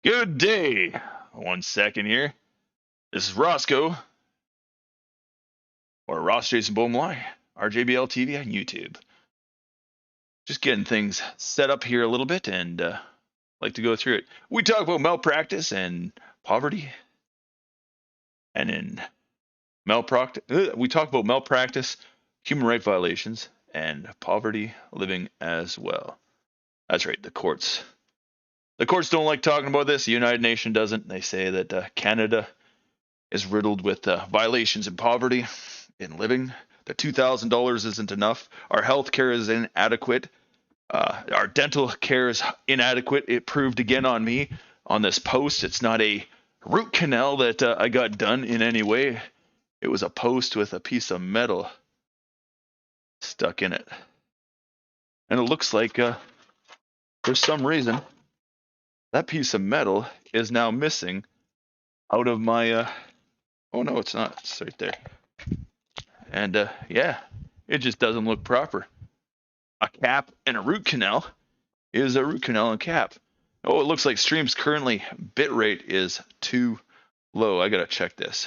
Good day. 1 second here. This is Roscoe, or Ross Jason Beaumont, RJBL TV on YouTube. Just getting things set up here a little bit and like to go through it. We talk about malpractice and poverty. And in malpractice, we talk about malpractice, human rights violations, and poverty living as well. That's right, the courts. The courts don't like talking about this. The United Nations doesn't. They say that Canada is riddled with violations and poverty in living. The $2,000 isn't enough. Our health care is inadequate. Our dental care is inadequate. It proved again on me on this post. It's not a root canal that I got done in any way. It was a post with a piece of metal stuck in it. And it looks like for some reason that piece of metal is now missing out of my oh no, it's not. It's right there. And yeah, it just doesn't look proper. A cap and a root canal is a root canal and cap. Oh, it looks like stream's currently bitrate is too low. I gotta check this.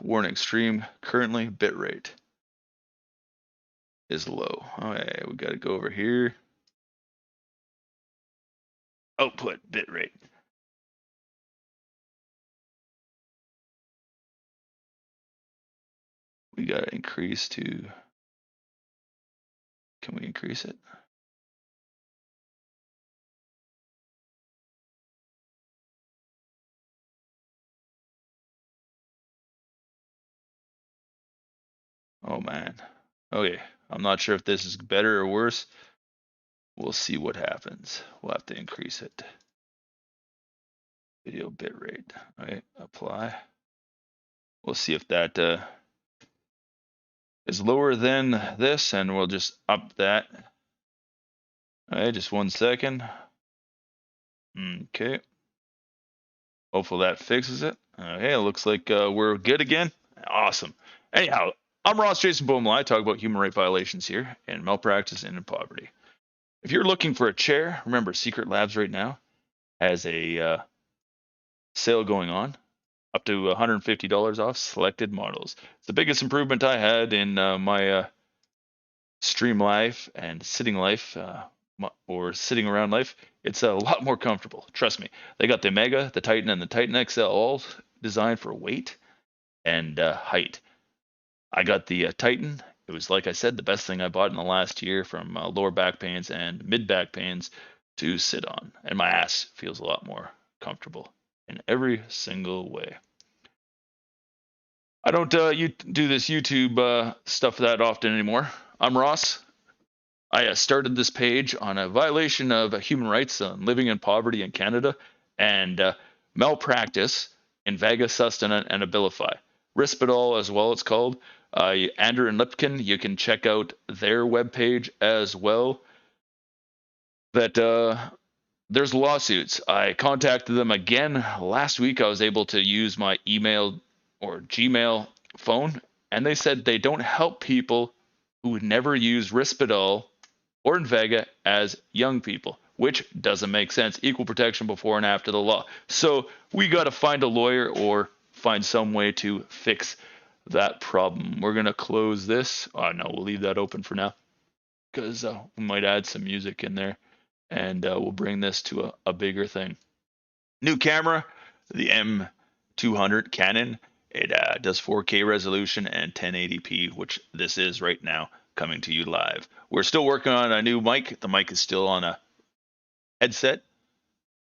Warning, stream currently bitrate is low. Okay, we gotta go over here. Output bitrate. We gotta increase to. Can we increase it? Oh man. Okay, I'm not sure if this is better or worse. We'll see what happens. We'll have to increase it. Video bitrate. All right, apply. We'll see if that is lower than this, and we'll just up that. All right, just 1 second. Okay. Hopefully that fixes it. Okay, it looks like we're good again. Awesome. Anyhow, I'm Ross Jason Beaumont. I talk about human rights violations here and malpractice and in poverty. If you're looking for a chair, remember Secret Labs right now has a sale going on, up to $150 off selected models. It's the biggest improvement I had in my stream life and sitting life or sitting around life. It's a lot more comfortable. Trust me. They got the Mega, the Titan, and the Titan XL all designed for weight and height. I got the Titan. It was, like I said, the best thing I bought in the last year, from lower back pains and mid back pains to sit on. And my ass feels a lot more comfortable in every single way. I don't do this YouTube stuff that often anymore. I'm Ross. I started this page on a violation of human rights on living in poverty in Canada and malpractice, INVEGA SUSTENNA, and Abilify. Risperdal as well, it's called. Andrew and Lipkin, you can check out their webpage as well. That there's lawsuits. I contacted them again last week. I was able to use my email or Gmail phone, and they said they don't help people who never use Risperdal or INVEGA as young people, which doesn't make sense. Equal protection before and after the law. So we got to find a lawyer or find some way to fix that problem. We're going to close this. Oh, no, we'll leave that open for now because we might add some music in there, and we'll bring this to a bigger thing. New camera, the M200 Canon. It does 4K resolution and 1080p, which this is right now, coming to you live. We're still working on a new mic. The mic is still on a headset,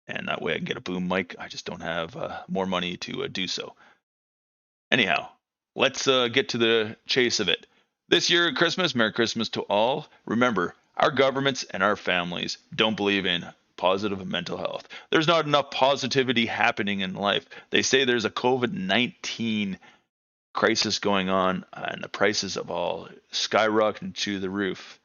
and that way I can get a boom mic. I just don't have more money to do so. Anyhow, let's get to the chase of it. This year at Christmas, Merry Christmas to all. Remember, our governments and our families don't believe in positive mental health. There's not enough positivity happening in life. They say there's a COVID-19 crisis going on, and the prices of all skyrocketing to the roof.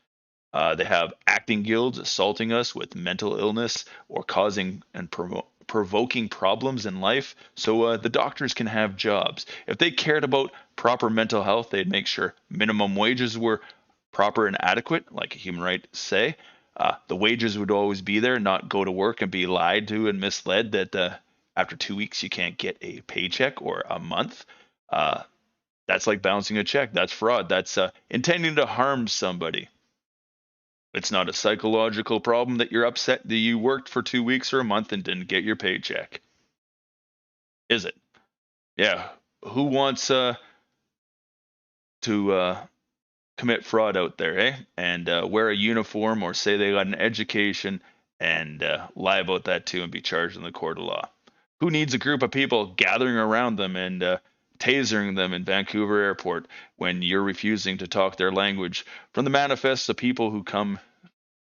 They have acting guilds assaulting us with mental illness or causing and provoking problems in life, so the doctors can have jobs. If they cared about proper mental health, they'd make sure minimum wages were proper and adequate, like human rights say. The wages would always be there, not go to work and be lied to and misled that after 2 weeks you can't get a paycheck or a month. Uh, that's like bouncing a check. That's fraud. That's intending to harm somebody. It's not a psychological problem that you're upset that you worked for 2 weeks or a month and didn't get your paycheck, is it? Yeah. Who wants to commit fraud out there, eh? And wear a uniform or say they got an education and lie about that too and be charged in the court of law? Who needs a group of people gathering around them and tasering them in Vancouver Airport when you're refusing to talk their language? From the manifest of people who come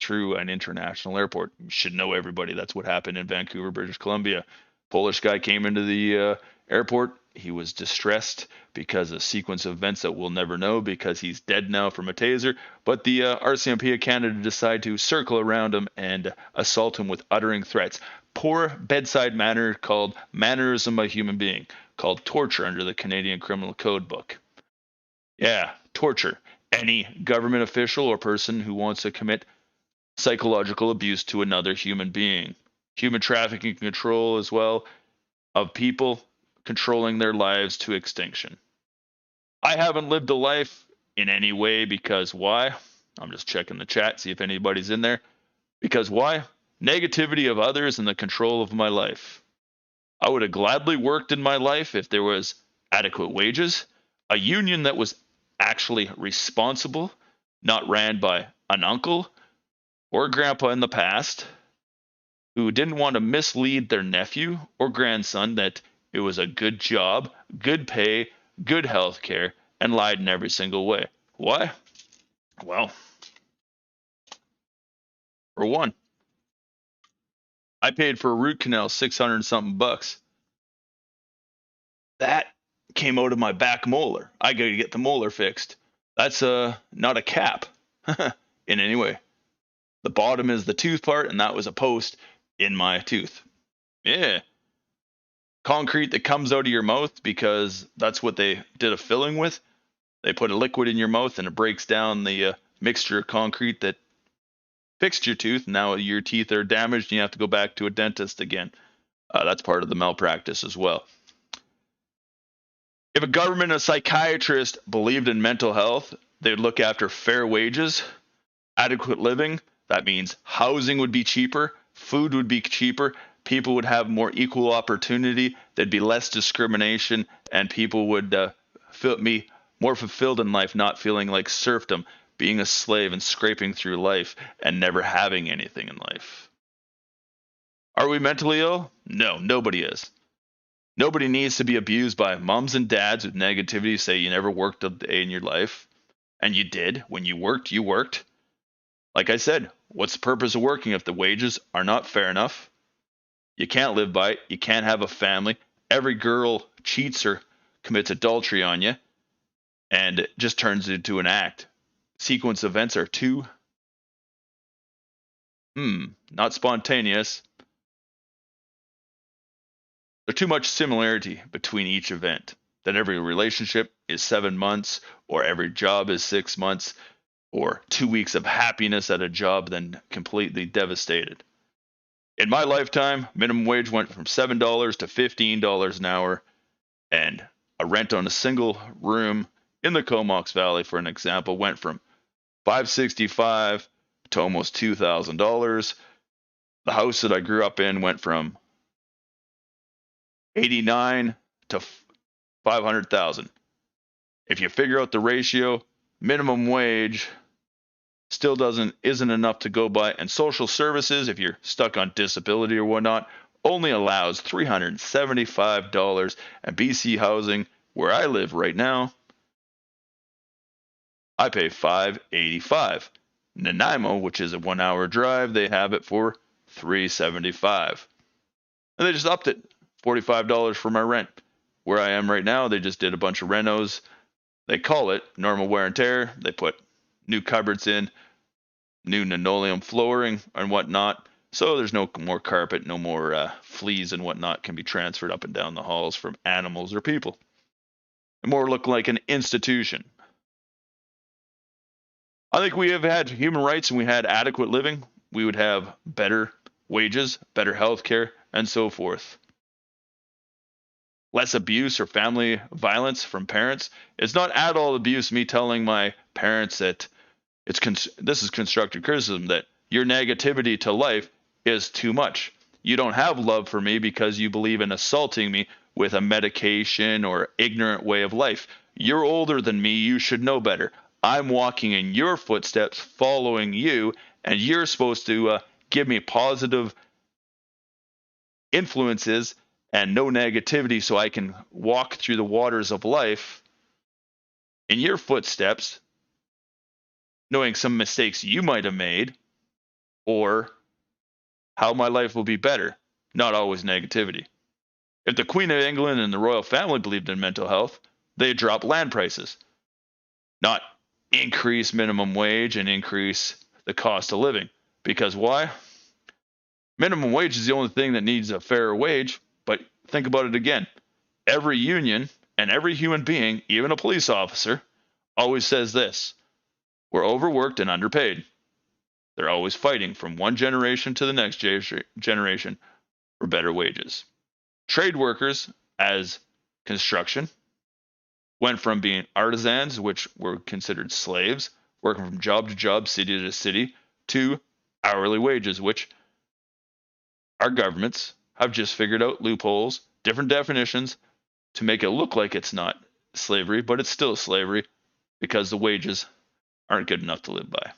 through an international airport. You should know everybody. That's what happened in Vancouver, British Columbia. Polish guy came into the airport. He was distressed because of a sequence of events that we'll never know because he's dead now from a taser. But the RCMP of Canada decided to circle around him and assault him with uttering threats. Poor bedside manner called mannerism of a human being, called torture under the Canadian Criminal Code book. Yeah, torture. Any government official or person who wants to commit psychological abuse to another human being. Human trafficking control as well of people controlling their lives to extinction. I haven't lived a life in any way because why? I'm just checking the chat, see if anybody's in there. Because why? Negativity of others and the control of my life. I would have gladly worked in my life if there was adequate wages, a union that was actually responsible, not ran by an uncle or grandpa in the past who didn't want to mislead their nephew or grandson that it was a good job, good pay, good health care, and lied in every single way. Why? Well, for one, I paid for a root canal 600 and something bucks. That came out of my back molar. I got to get the molar fixed. That's not a cap in any way. The bottom is the tooth part, and that was a post in my tooth. Yeah. Concrete that comes out of your mouth because that's what they did a filling with. They put a liquid in your mouth and it breaks down the mixture of concrete that fixed your tooth. Now your teeth are damaged and you have to go back to a dentist again. That's part of the malpractice as well. If a government, a psychiatrist believed in mental health, they'd look after fair wages, adequate living. That means housing would be cheaper, food would be cheaper, people would have more equal opportunity, there'd be less discrimination, and people would be more fulfilled in life, not feeling like serfdom, being a slave and scraping through life and never having anything in life. Are we mentally ill? No, nobody is. Nobody needs to be abused by moms and dads with negativity, say you never worked a day in your life. And you did. When you worked, you worked. Like I said, what's the purpose of working if the wages are not fair enough? You can't live by it. You can't have a family. Every girl cheats or commits adultery on you. And it just turns into an act. Sequence events are too, not spontaneous. There's too much similarity between each event. That every relationship is 7 months, or every job is 6 months, or 2 weeks of happiness at a job, then completely devastated. In my lifetime, minimum wage went from $7 to $15 an hour, and a rent on a single room in the Comox Valley, for an example, went from $565 to almost $2,000. The house that I grew up in went from 89 to 500,000. If you figure out the ratio, minimum wage still isn't enough to go by, and social services, if you're stuck on disability or whatnot, only allows $375, and BC housing, where I live right now, I pay $585. Nanaimo, which is a 1 hour drive, they have it for $375. And they just upped it, $45 for my rent. Where I am right now, they just did a bunch of renos. They call it normal wear and tear. They put new cupboards in, new linoleum flooring and whatnot. So there's no more carpet, no more fleas and whatnot can be transferred up and down the halls from animals or people. It more look like an institution. I think we have had human rights and we had adequate living we would have better wages, better health care, and so forth. Less abuse or family violence from parents. It's not at all abuse me telling my parents that this is constructive criticism, that your negativity to life is too much. You don't have love for me because you believe in assaulting me with a medication or ignorant way of life. You're older than me. You should know better. I'm walking in your footsteps, following you, and you're supposed to give me positive influences and no negativity so I can walk through the waters of life in your footsteps, knowing some mistakes you might have made or how my life will be better, not always negativity. If the Queen of England and the royal family believed in mental health, they'd drop land prices, not increase minimum wage and increase the cost of living. Because why? Minimum wage is the only thing that needs a fair wage, but think about it again. Every union and every human being, even a police officer, always says this: we're overworked and underpaid. They're always fighting from one generation to the next generation for better wages. Trade workers, as construction, went from being artisans, which were considered slaves, working from job to job, city to city, to hourly wages, which our governments have just figured out loopholes, different definitions to make it look like it's not slavery, but it's still slavery because the wages aren't good enough to live by.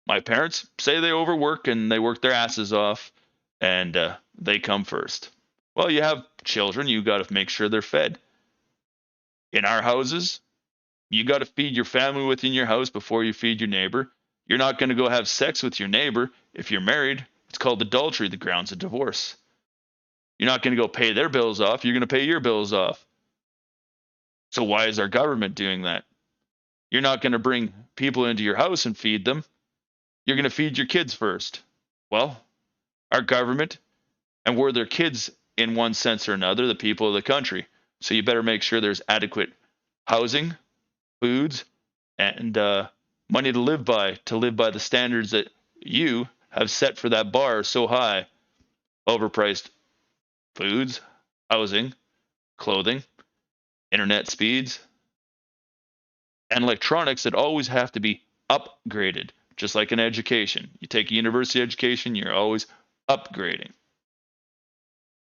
My parents say they overwork and they work their asses off and they come first. Well, you have children, you got to make sure they're fed. In our houses, you got to feed your family within your house before you feed your neighbor. You're not going to go have sex with your neighbor. If you're married, it's called adultery, the grounds of divorce. You're not going to go pay their bills off. You're going to pay your bills off. So why is our government doing that? You're not going to bring people into your house and feed them. You're going to feed your kids first. Well, our government, and we're their kids in one sense or another, the people of the country. So you better make sure there's adequate housing, foods, and money to live by the standards that you have set for that bar so high. Overpriced foods, housing, clothing, internet speeds, and electronics that always have to be upgraded, just like in education. You take a university education, you're always upgrading.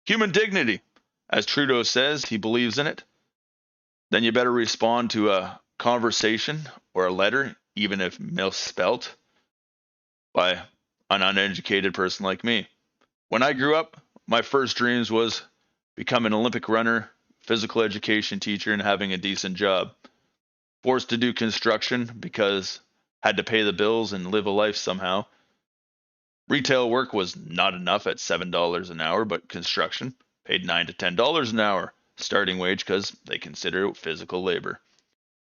Human dignity. As Trudeau says, he believes in it. Then you better respond to a conversation or a letter, even if misspelt, by an uneducated person like me. When I grew up, my first dreams was become an Olympic runner, physical education teacher, and having a decent job. Forced to do construction because had to pay the bills and live a life somehow. Retail work was not enough at $7 an hour, but construction paid $9 to $10 an hour starting wage because they consider it physical labor.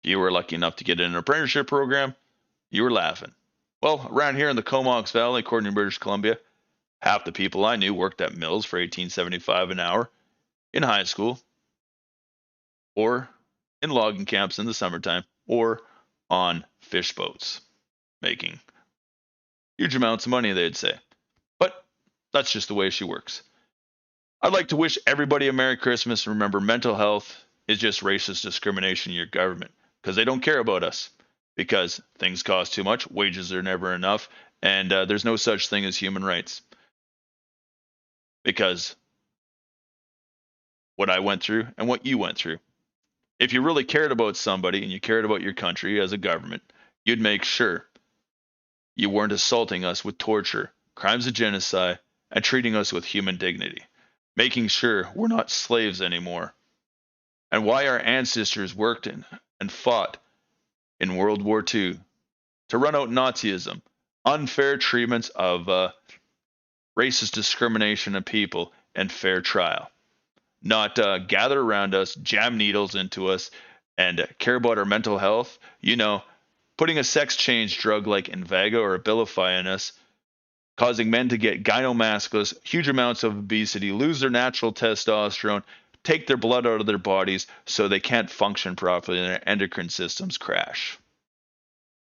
If you were lucky enough to get in an apprenticeship program, you were laughing. Well, around here in the Comox Valley, according to British Columbia, half the people I knew worked at mills for $18.75 an hour in high school, or in logging camps in the summertime, or on fish boats, making huge amounts of money, they'd say. But that's just the way she works. I'd like to wish everybody a Merry Christmas. Remember, mental health is just racist discrimination in your government because they don't care about us, because things cost too much, wages are never enough, and there's no such thing as human rights. Because what I went through and what you went through. If you really cared about somebody and you cared about your country as a government, you'd make sure you weren't assaulting us with torture, crimes of genocide, and treating us with human dignity. Making sure we're not slaves anymore. And why our ancestors worked and fought in World War II to run out Nazism, unfair treatments of racist discrimination of people, and fair trial. Not gather around us, jam needles into us, and care about our mental health. You know, putting a sex change drug like INVEGA or Abilify in us, causing men to get gynecomasculas, huge amounts of obesity, lose their natural testosterone, take their blood out of their bodies so they can't function properly and their endocrine systems crash.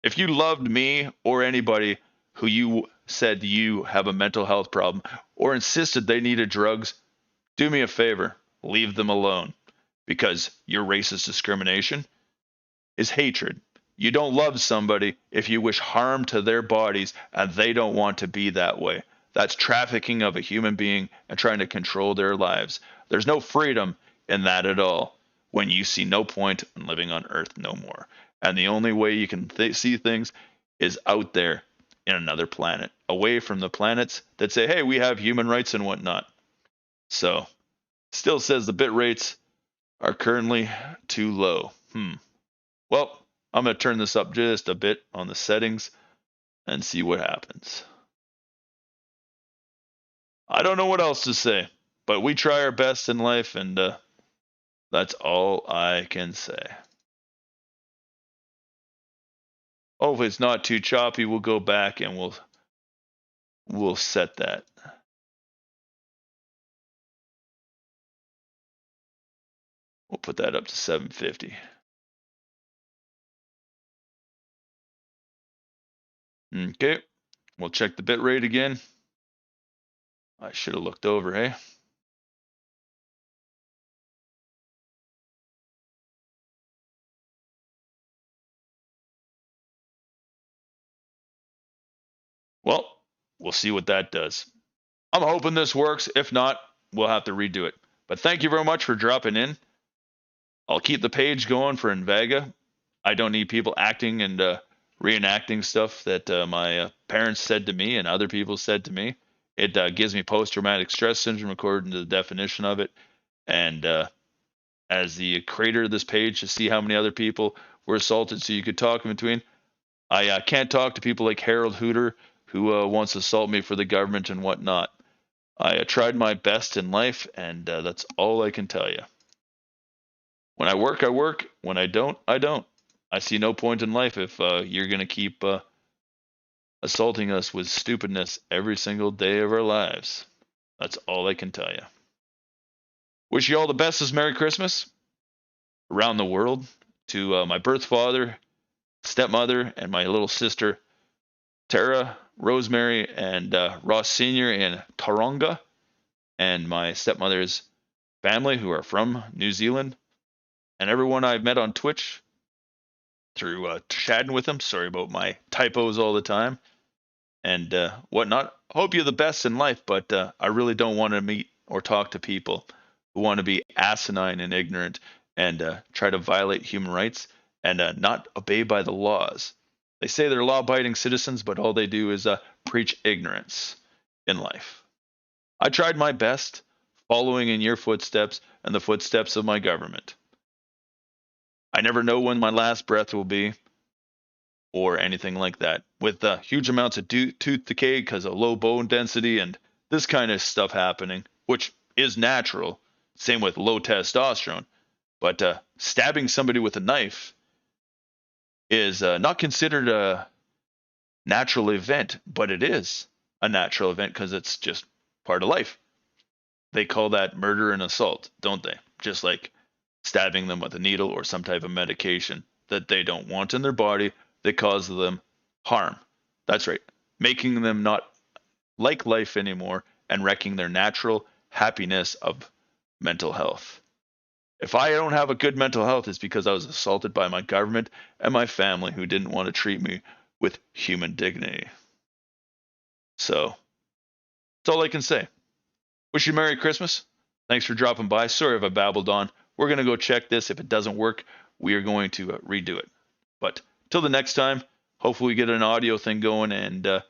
If you loved me or anybody who you said you have a mental health problem or insisted they needed drugs, do me a favor, leave them alone. Because your racist discrimination is hatred. You don't love somebody if you wish harm to their bodies and they don't want to be that way. That's trafficking of a human being and trying to control their lives. There's no freedom in that at all when you see no point in living on Earth no more. And the only way you can see things is out there in another planet, away from the planets that say, hey, we have human rights and whatnot. So, still says the bit rates are currently too low. Well, I'm going to turn this up just a bit on the settings and see what happens. I don't know what else to say, but we try our best in life, and that's all I can say. Hopefully it's not too choppy. We'll go back and we'll set that. We'll put that up to 750. Okay, we'll check the bit rate again. I should have looked over, hey? Well, we'll see what that does. I'm hoping this works. If not, we'll have to redo it. But thank you very much for dropping in. I'll keep the page going for INVEGA. I don't need people acting and reenacting stuff that my parents said to me and other people said to me. It gives me post-traumatic stress syndrome according to the definition of it. And as the creator of this page, to see how many other people were assaulted so you could talk in between, I can't talk to people like Harold Hooter, who wants to assault me for the government and whatnot. I tried my best in life, and that's all I can tell you. When I work, I work. When I don't, I don't. I see no point in life if you're going to keep assaulting us with stupidness every single day of our lives. That's all I can tell you. Wish you all the best this Merry Christmas around the world to my birth father, stepmother, and my little sister, Tara, Rosemary, and Ross Sr. in Taronga, and my stepmother's family who are from New Zealand, and everyone I've met on Twitch through chatting with them. Sorry about my typos all the time and whatnot. Hope you're the best in life, but I really don't want to meet or talk to people who want to be asinine and ignorant and try to violate human rights and not obey by the laws. They say they're law-abiding citizens, but all they do is preach ignorance in life. I tried my best, following in your footsteps and the footsteps of my government. I never know when my last breath will be or anything like that. With huge amounts of tooth decay because of low bone density and this kind of stuff happening, which is natural. Same with low testosterone. But stabbing somebody with a knife is not considered a natural event, but it is a natural event because it's just part of life. They call that murder and assault, don't they? Just like stabbing them with a needle or some type of medication that they don't want in their body that causes them harm. That's right. Making them not like life anymore and wrecking their natural happiness of mental health. If I don't have a good mental health, it's because I was assaulted by my government and my family who didn't want to treat me with human dignity. So, that's all I can say. Wish you Merry Christmas. Thanks for dropping by. Sorry if I babbled on. We're going to go check this. If it doesn't work, we are going to redo it. But till the next time, hopefully we get an audio thing going and an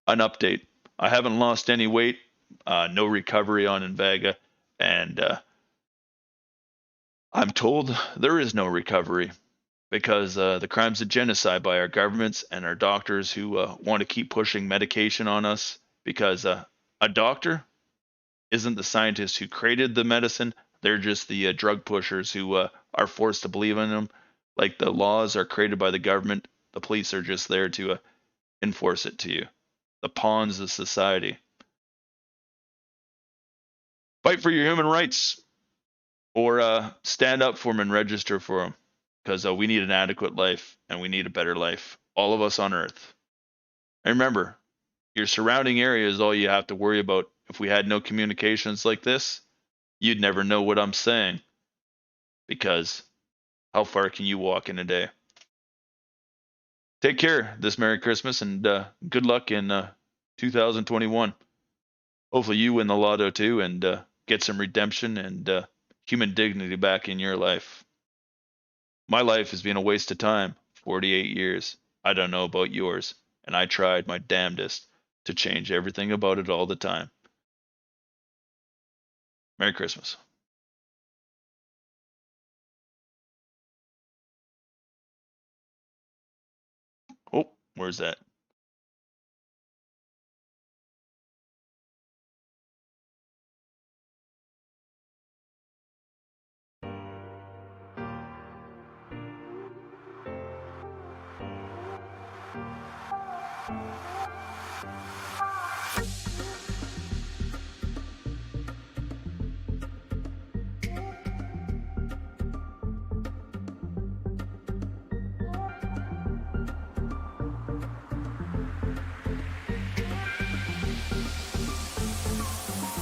update. I haven't lost any weight, no recovery on INVEGA, and I'm told there is no recovery because the crimes of genocide by our governments and our doctors who want to keep pushing medication on us because a doctor isn't the scientist who created the medicine. They're just the drug pushers who are forced to believe in them. Like the laws are created by the government. The police are just there to enforce it to you. The pawns of society. Fight for your human rights or stand up for them and register for them because we need an adequate life and we need a better life. All of us on Earth. And remember, Your surrounding area is all you have to worry about. If we had no communications like this, you'd never know what I'm saying. Because how far can you walk in a day? Take care this Merry Christmas and good luck in 2021. Hopefully you win the lotto too and get some redemption and human dignity back in your life. My life has been a waste of time, 48 years. I don't know about yours, and I tried my damnedest to change everything about it all the time. Merry Christmas. Oh, where's that?